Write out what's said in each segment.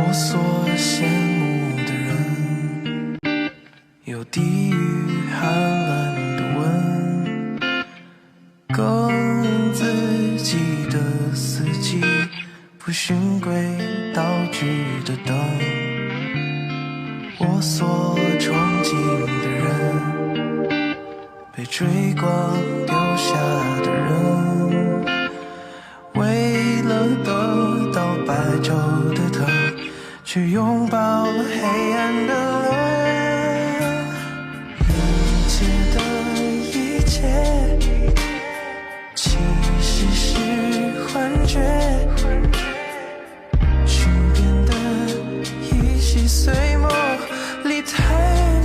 我所羡慕的人，有地狱寒冷的温，更自己的四季，不循规蹈矩的等。我所憧憬的人，被追光丢下的人，为了得到白昼的疼，却拥抱了黑暗的冷。一切的一切，其实是幻觉，裙边的一袭碎末，离太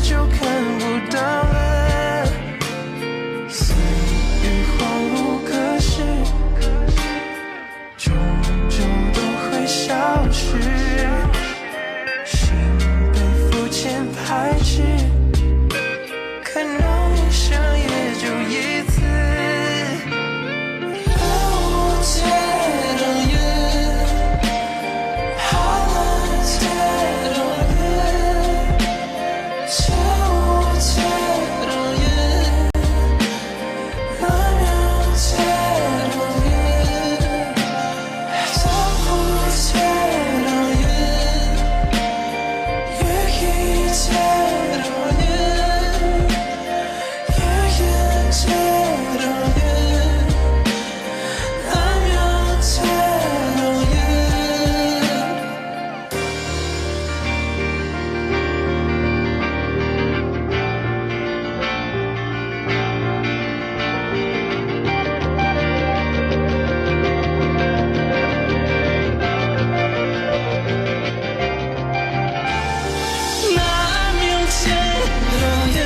久看不到了。岁月恍如隔世，终究都会消失。心被肤浅排斥，可能一生也就一次。让我借等雨，怕了借等雨，借我借等雨，难免借等雨，当不借等雨，雨一借等雨，雨也借等雨，难免借等雨。难免借等雨，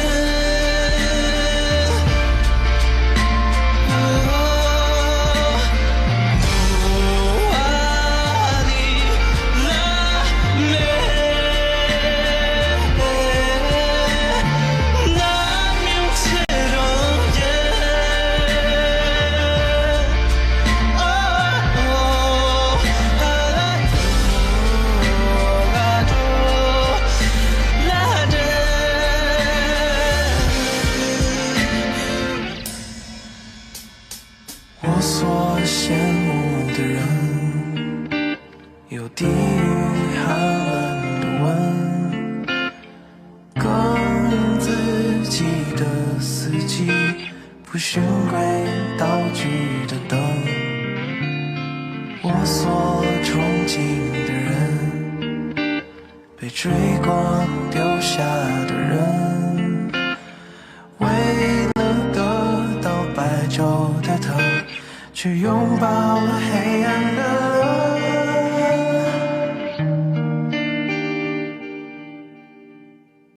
我所羡慕的人，有地狱寒冷的温，更自己的四季，不循规蹈矩的等。我所憧憬的人，被追光丢下的人，为了得到白昼的疼，却拥抱了黑暗。